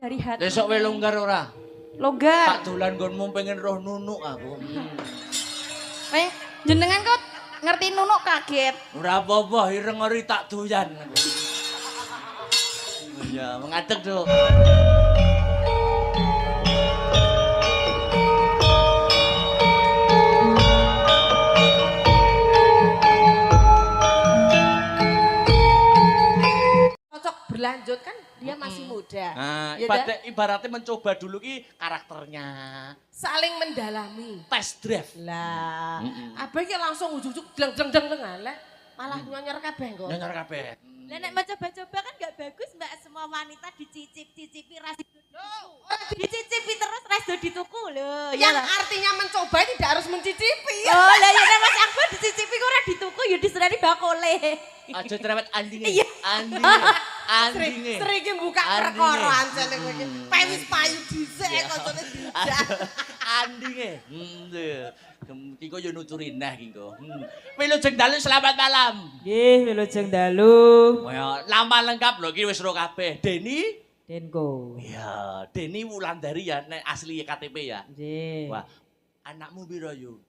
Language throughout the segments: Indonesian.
dari hati. Besok wae longgar ora? Longgar. Tak dolan nggonmu pengen roh nunuk aku. Jenengan kok ngerti nunuk kaget. Ora apa-apa, ireng ori tak doyan. Ya, mengadeg, Duk. Berlanjut kan dia masih muda. Nah, Ya ibaratnya mencoba dulu ki karakternya. saling mendalami. Test drive. Lah, abang ki langsung ujuk-ujuk deng lah. Malah nyonyor kabeh kok. Nyanyor kabeh. Lah nek mencoba-coba kan gak bagus Mbak, semua wanita dicicip-cicipi ras dicicipi terus ras do dituku lho. Ya Yang artinya mencoba tidak harus mencicipi. Oh lah ya nek Mas Akbar dicicipi kok ora dituku ya diserani bakole. Aja cerewet andinge. Iya. Andinge. Sering buka perkara ancene kowe iki. Pewis payu dhisik koncone dijak. Andinge. Kiko yo nuturi nah kiko. Wilujeng dalu selamat malam. Nggih, wilujeng dalu. Ya, nama lengkap lho iki wis ro kabeh. Deni? Denko. Ya, Deni Wulandari ya nek asli KTP ya. Nggih. Wah, anakmu piro yo?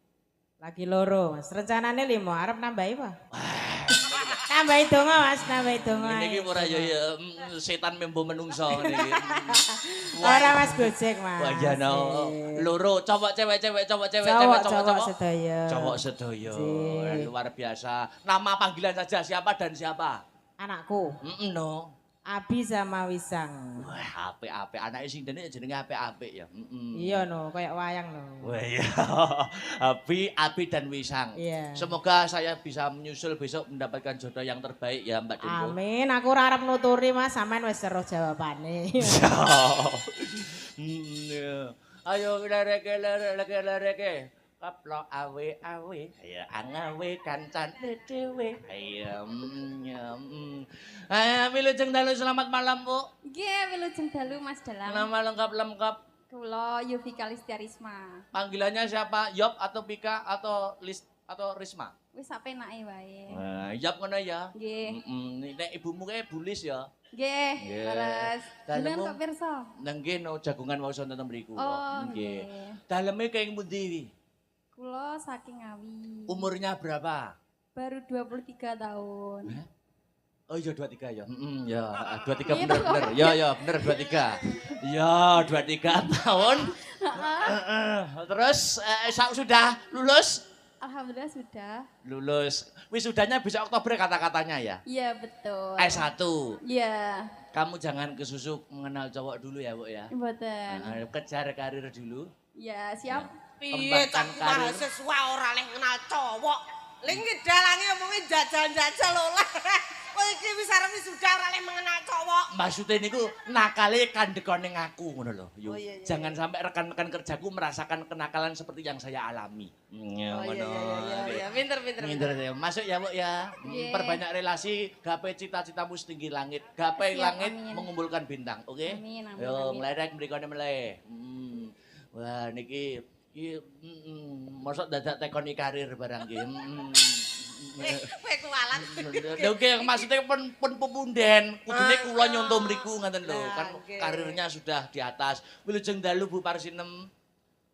Lagi loro, Mas. Rencanane 5, arep nambahi apa? Nambahi donga, Mas, nambahi donga. Ini iki ora ya setan membo menungso ngene iki. Ora Mas Gojek, Mas. Wah, ya no. Loro, cowok cewek-cewek, cowok cewek, Cowok cowok. sedaya. Cowok sedaya. Cik. Luar biasa. Nama panggilan saja siapa dan siapa? Anakku, No. Abi sama Wisang. Wah, apik-apik. Anake sing dene jenenge apik-apik ya. Iya no, kayak wayang no. Wah iya. Abi dan Wisang. Iya. Semoga saya bisa menyusul besok mendapatkan jodoh yang terbaik ya Mbak Dinko. Amin, aku ora arep nuturi Mas, sampean wis seru jawabane. Ayo lereke. Kaplok awe. Ayo angawe kancan dhewe. Ayo. Ayo wilujeng dalu selamat malam, Bu. Nggih, wilujeng dalu Mas Dalang. Nama lengkap. Kula Yovika Listiarisma. Panggilannya siapa? Yop atau Pika atau Risma? Wis sapenake wae. Yop ngono ya. Nggih. Nek ibumu kae bulis ya. Nggih, Nggih. leres. Dalemu- Jenengan kok pirsa? Nggih no jagungan wau sonten mriku. Oh, nggih. Daleme kaya pundi? Kula saking Ngawi. Umurnya berapa? Baru 23 tahun. Oh iya 23 ya. Ya, 23 Iya, bener. Ya bener 23. Ya 23 tahun. Terus sudah lulus? Alhamdulillah sudah. Lulus. Wisudanya bisa Oktober kata-katanya ya. Iya, betul. S1. Iya, Kamu jangan kesusuk mengenal cowok dulu ya, Bu ya. mboten. Kejar karir dulu. Ya, siap. Piye cak Kembangkan karir. mahasiswa ora leh kenal cowok. Ling ki dalange omongi jajal-jajal oleh. Kowe iki wis arep wisuda ora leh mengenal cowok. Maksudnya niku nakale kandekane ngaku ngono lho. Yuk, Oh, iya, iya, jangan sampai rekan-rekan kerjaku merasakan kenakalan seperti yang saya alami. Oh iya. Pinter. Pinter ya. Masuk ya, Bu ya. Iya. Perbanyak relasi, gapai cita-citamu setinggi langit. Gapai Siap, langit amin. mengumpulkan bintang, oke? Amin, amin, Yo, amin. mledek mrikone meleh. Wah, niki mosok dadak tekoni karir barang ki. Kowe kualat. Lha oke maksudnya pun pepunden, kudune kula nyonto mriku ngoten lho, Nah, kan oke. karirnya sudah di atas. Wilujeng dalu Bu Parsinem.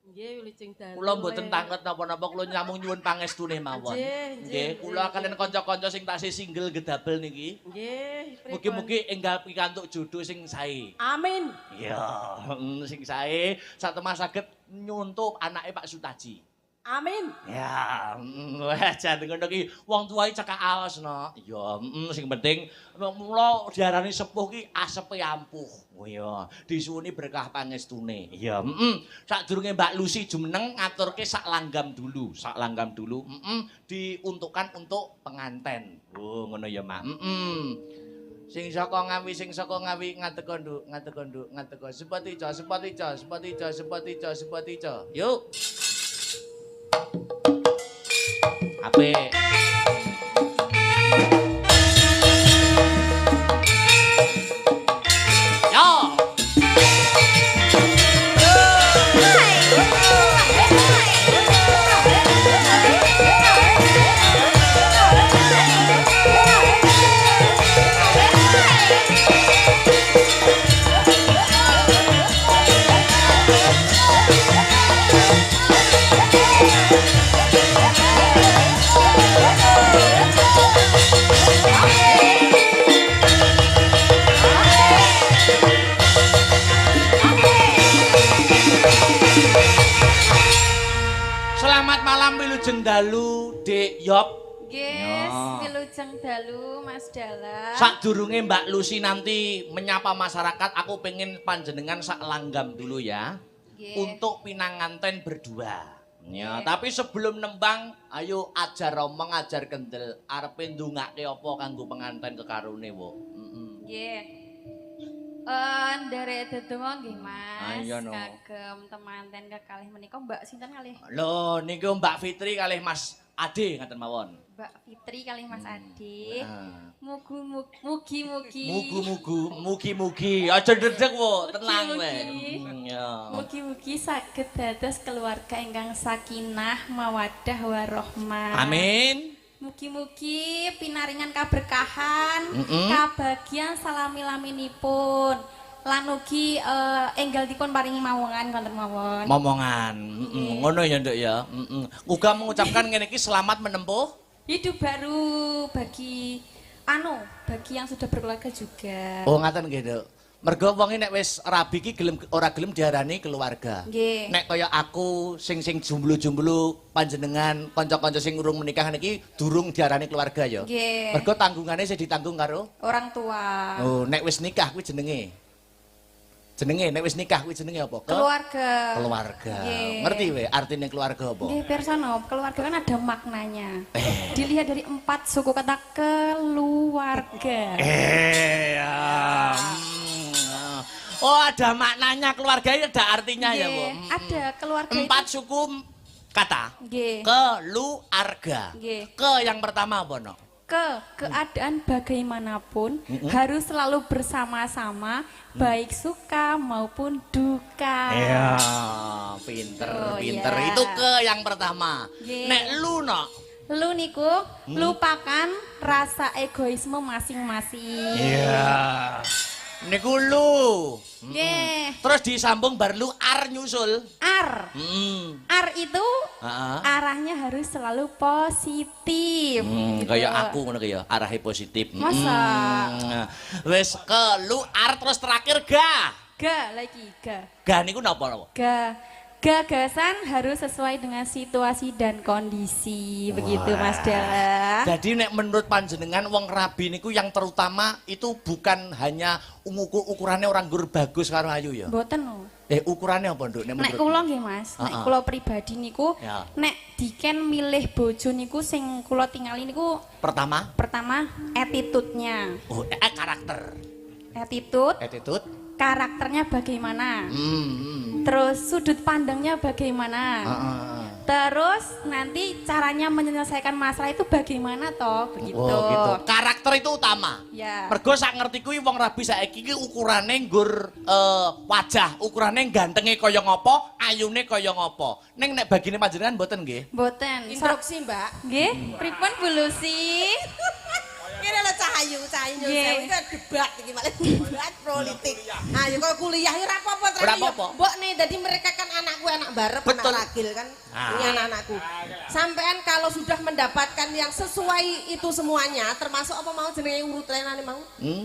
Nggih, wilujeng dalu. Kula mboten tangket napa-napa, kula nyamung nyuwun pangestune mawon. Nggih, kula kalian kanca-kanca sing tasih single gedabel niki. Nggih, Mugi-mugi enggal pikantuk jodoh sing sae. Amin. Iya, sing sae satemah saged nyuntuk anake Pak Sutaji. Amin. Ya, wah jan ngono ki wong tuwae cekak aos no. Ya, sing penting mula diarani sepuh ki asepe ampuh. Oh iya, disuwuni berkah pangestune. Ya, sadurunge Mbak Lucy jumeneng ngaturke sak langgam dulu, diuntukkan untuk penganten. Oh, ngono ya, Mak. Sing saka ngawi ngateko nduk. Sepati. Yuk. Apik. Yo. Sami lujeng dalu, Dik Yop. Nggih, Ya. wilujeng dalu Mas Dala. Sadurunge Mbak Lucy nanti menyapa masyarakat, aku pengen panjenengan sak langgam dulu ya. Nggih. Untuk pinanganten berdua. Ya, tapi sebelum nembang, ayo ajar omong, ajar kendel. Arepe ndongake apa kanggo penganten kekarune, Bu? Nggih. Nderek dedonga nggih Mas. Ayo, no. Kagem temanten kekalih menika Mbak sinten kalih? Lho, niku Mbak Fitri kalih Mas Ade ngaten mawon. Mbak Fitri kalih Mas Ade. Nah. Mugi-mugi. Mugi-mugi. Aja dedeg, Bu. Tenang Mugi-mugi. wae. Ya. Mugi-mugi saged dados keluarga ingkang sakinah, mawaddah warahmah. Amin. Mugi-mugi pinaringan kaberkahan, Mm-mm. kabagian salami-laminipun. Lan ugi enggal dipun paringi mawongan konten mawon. Momongan. Ngono ya, Nduk ya. Uga mengucapkan ngene iki selamat menempuh Hidup baru bagi bagi yang sudah berkeluarga juga. Oh ngaten nggih, Nduk. Mergo wong nek wis rabi ki gelem ora gelem diarani keluarga. Nggih. Nek kaya aku sing jumblu-jumblu panjenengan kanca-kanca sing urung menikah niki durung diarani keluarga ya. Nggih. Mergo tanggungane sing ditanggung karo Orang tua. Oh, nek wis nikah kuwi jenenge. Nek wis nikah kuwi jenenge apa? Keluarga. Keluarga. Nggih. Ngerti we artine keluarga apa? Nggih, pirsa keluarga kan ada maknanya. Dilihat dari 4 suku kata keluarga. Ya. Oh, ada maknanya keluarga ini ada artinya ya, Bu. Nggih, ada keluarga 4 suku kata. Nggih. Keluarga. Nggih. Ke yang pertama apa, no? Keadaan bagaimanapun harus selalu bersama-sama, baik suka maupun duka. Iya, pinter. Oh, iya. Itu ke yang pertama. Nggih. Nek lu, no? Lu niku lupakan rasa egoisme masing-masing. Iya. Niku lu. Nggih. Terus disambung bar lu ar nyusul. Ar. Ar itu Heeh. arahnya harus selalu positif. Gitu. Kayak aku ngono ya, arahnya positif. Masa? Wis ke lu ar terus terakhir ga. Ga lagi ga. Ga niku napa? Ga. Gagasan harus sesuai dengan situasi dan kondisi. Begitu Mas Dala. Jadi nek menurut panjenengan wong rabi niku yang terutama itu bukan hanya ukurannya orang gur bagus karo ayu ya. Mboten no. Ukurannya apa, Nduk? Nek kula nggih Mas, nek kula pribadi niku Ya. nek diken milih bojo niku sing kula tingali niku Pertama, attitude-nya. karakter. Attitude, karakternya bagaimana? Terus sudut pandangnya bagaimana? Terus nanti caranya menyelesaikan masalah itu bagaimana toh? Begitu. Oh, gitu. Karakter itu utama. Ya. Mergo sak ngerti kuwi wong rabi saiki iki ukurane nggur wajah, ukurane gantenge kaya ngopo, ayune kaya ngopo. Ning nek bagine panjenengan mboten nggih. Mboten. Instruksi, Mbak. Nggih, pripun Bu Lucy? Kira lho Cahayu Nggih. sewu iki debat iki malah debat politik. Ayo kok kuliah ya ora apa-apa Ora apa-apa. Mbok nih dadi mereka kan anakku anak barep, anak Betul. ragil kan. Ah. Ini anak-anakku. Sampean kalau sudah mendapatkan yang sesuai itu semuanya, termasuk apa mau jenenge urutanane mau?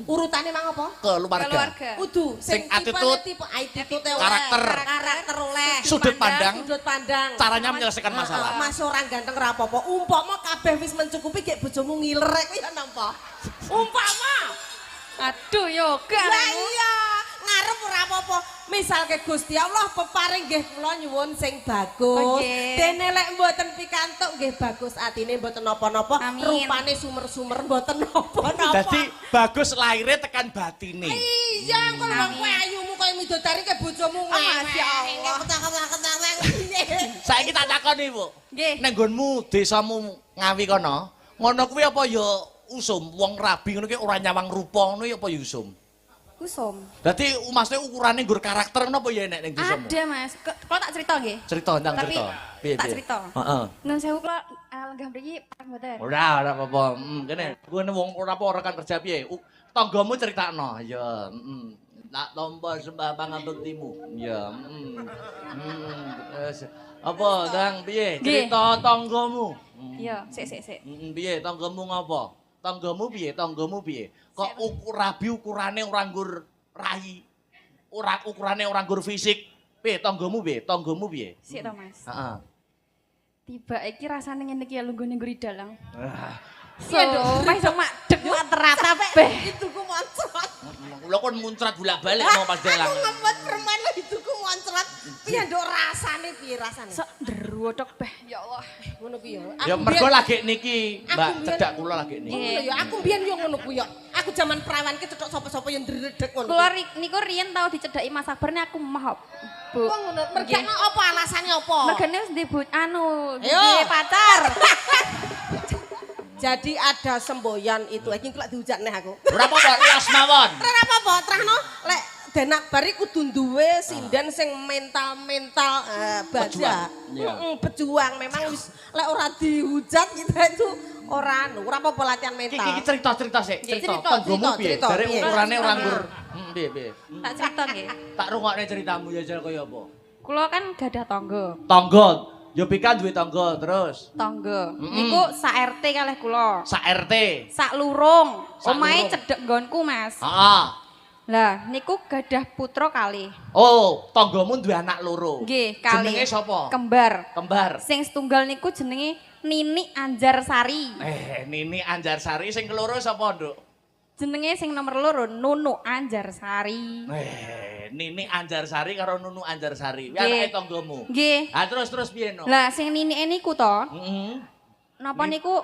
Urutannya mau apa? Keluarga. Udu Sing tipenya attitude, tipe attitude oleh, karakter oleh, sudut pandang, sudut pandang, caranya menyelesaikan masalah. Mas orang ganteng ra apa-apa. Umpama kabeh wis mencukupi gek bojomu ngilerek kuwi ya napa? Umpama. Aduh yoga. Lah iya, ngarep ora apa-apa. Misal ke Gusti Allah peparing nggih kula nyuwun sing bagus. Nggih. Dene lek mboten pikantuk nggih bagus atine mboten napa-napa. Amin. Rupane sumer-sumer mboten napa-napa. Dadi bagus lahirnya tekan batine. Iya, kok wong kowe ayumu koyo midodari ke bojomu Masya Allah. Saiki tak takoni, Bu. Nggih. Nek nggonmu desamu Ngawi kono, ngono kuwi apa ya usum wong rabi ngono ki ora nyawang rupa ngono ya apa ya usum? Kusum. Dadi maksudnya ukurane nggur karakter ngono apa ya nek ning desamu? Ada Mas. Kalau tak cerita nggih. Cerita ndang Tapi cerita. Piye tak piye? cerita. Heeh. Nun sewu kula lenggah mriki parang mboten. Ora apa-apa. Kene kuwi wong ora apa rekan kerja piye? Tanggamu critakno. Ya, Tak tompa sembah pangabektimu. Ya, Wes. Apa, Dang, piye? Nggih. Cerita tanggamu. Iya, sik. Piye tanggamu ngapa? Tanggamu piye? Kok rabi ukurane ora nggur rai. Ora ukurane ora nggur fisik. Piye tanggamu piye? Sik to Mas. Heeh. Tiba iki rasane ngene iki ya lunggone ngguri dalang. So, Iya, Dok. wis madeg mak terata beh. Itu ku moncrot. Lo kon muncrat bolak-balik mau pas dalang. Aku ngebuat permen lah itu ku moncrot. Piye nduk rasane piye rasane? Sok ndero tok beh. Ya Allah. Ngono piye? Ya mergo lagi niki, Mbak, Aku cedak kula lagi niki. Ngono ya, aku mbiyen yo ngono ku yo. Aku zaman perawan ki cetok sapa-sapa yang ndredeg ngono. Kula niku riyen tau dicedhaki Mas Akbar nek aku mahop. Bu. Kok ngono? Mergane apa alasane apa? Mergane wis ndek Ayo. duwe pacar. Jadi ada semboyan itu, iki kok diujakne aku. Ora apa-apa, las mawon. Ora apa-apa, terahno lek Denak Bari kudu duwe sinden sing mental-mental baja. Pejuang, iya. Pejuang memang wis lek ora dihujat kita itu ora apa-apa latihan mental. Iki cerita-cerita sik, cerita Cerita, tanggomu piye? cerita, Jare piye? ukurane ora nggur. Piye. Tak cerita nggih. Tak rungokne ceritamu ya jare kaya apa? Kula kan gadah tangga. Tangga. Ya Pika duwe tangga terus. Tangga. Niku sak RT kalih kula. Sak RT. Sak lurung. Sak Omahe lurung. cedhek nggonku, Mas. Heeh. Lah, niku gadah putra kalih. Oh, tanggamu duwe anak loro. Nggih, kalih. Jenenge sapa? Kembar. Kembar. Sing setunggal niku jenenge Nini Anjarsari. Nini Anjarsari sing keloro sapa, Nduk? Jenenge sing nomor loro Nunu Anjarsari. Nini Anjarsari karo Nunu Anjarsari. Kuwi Nggih. anake tanggamu. Nggih. Ah terus piye no? Lah sing Nini niku to, Heeh. napa niku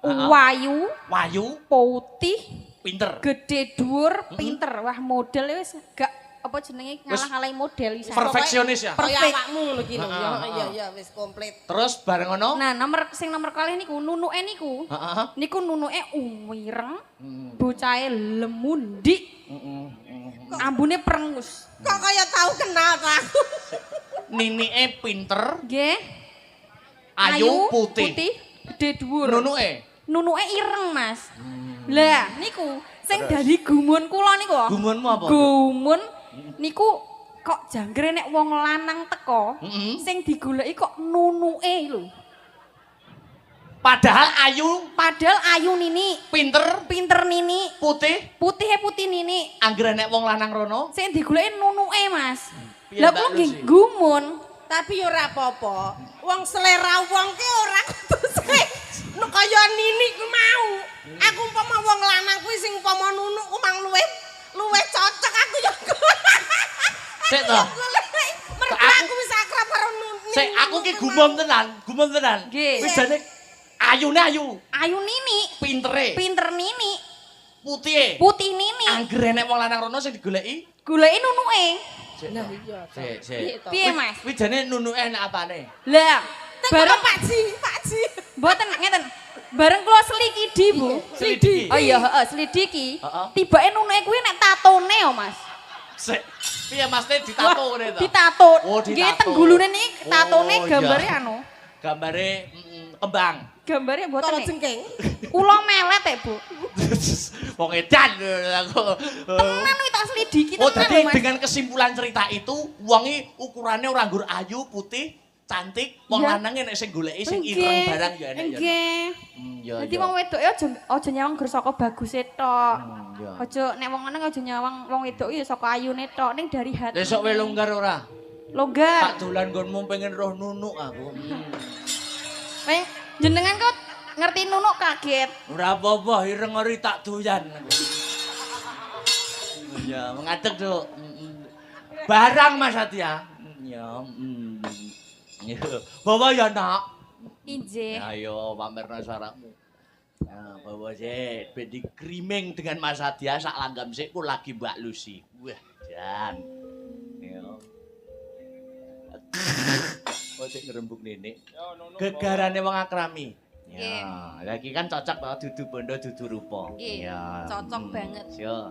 Heeh. wayu, Wayu, putih, pinter. gede dhuwur, pinter. Wah, model wis gak apa jenenge ngalah-ngalahi model wisan. Perfeksionis ya. Kaya Perfect. awakmu ngono ki lho. Heeh, Iya wis komplit. Terus bareng ngono? Nah, nomor kalih niku nunuke niku. Heeh. Niku nunuke umireng, bocahe lemundik, ambune prengus. Kok kaya tahu kenal ta aku. Ninike pinter, Nggih. ayu, putih. Gede dhuwur. Nunuke. Nunuke ireng, Mas. Lah, niku sing dadi gumun kula niku. Gumunmu apa? Gumun niku kok janggre nek wong lanang teko, Heeh. sing digoleki kok nunuke lho. Padahal ayu, Padahal ayu Nini, pinter, pinter Nini, putih, putihnya putih Nini. anggere nek wong lanang rono. Sing digoleki nunuke, Mas. Piye, Lah Mbak kula nggih Lucy? gumun. Tapi ora apa-apa. Wong selera wong ki ora kudu sing kaya Nini ku mau. Aku umpama wong lanang kuwi sing umpama nunuk ku mang luwih cocok aku ya. Sik to. Mergo Aku- aku wis akrab karo Nuni. Sik aku ki gumom tenan, Nggih. Wis jane ayune ayu, Ayu Nini, pintere, pinter Nini, putih. putih Nini. Anggere nek wong lanang rono sing digoleki. Goleki nunuke. Nah iya. Sik. Piye, Mas? Kuwi jane nunuke enak apane? Lah, Bareng bareng Pak Ji. mboten ngeten. Bareng kula selikidi, Bu. Selidiki. Oh iya, heeh, selidiki. Heeh. Tibake nunuke kuwi nek tatone yo, Mas. Sik. Piye Mas teh ditato ngene to? Ditato. Oh, Nggih, ditato. tenggulune niki tatone Oh, gambare iya. anu. Gambare kembang. Gambare mboten Tolo nih. jengking. Ula melet ya, Bu. Wong edan aku. Tenan kuwi tak selidiki Oh, tenan jadi lho, Mas. dengan kesimpulan cerita itu, wongi ukurannya ora nggur ayu, putih, cantik, wong Iya. lanang nek sing goleki sing Nggih, ireng barang ya enak ya. Nggih. Ya. Dadi wong wedoke aja nyawang gur saka baguse tok. Ya. Aja nek wong lanang aja nyawang wong wedok ya saka ayune tok, ning dari hati. Besok wae longgar ora? Longgar. Tak dolan nggonmu pengen roh nunuk aku. Weh, jenengan kok ngerti nunuk kaget. Ora apa-apa, ireng ori tak doyan. Ya, mengadeg, Duk. Barang Mas Satya. Ya. Ya. Bawa ya, Nak. Inje. Ayo pamerna suaramu. Nah, bawa sih, di creaming dengan Mas Satya sak langgam sik ku lagi Mbak Lucy. Wah, jan. Yo. Oh, cek ngerembug nenek. Gegarane wong akrami. Ya, lagi kan cocok to dudu bondo dudu rupa. Nggih, Ya. cocok banget. Yo.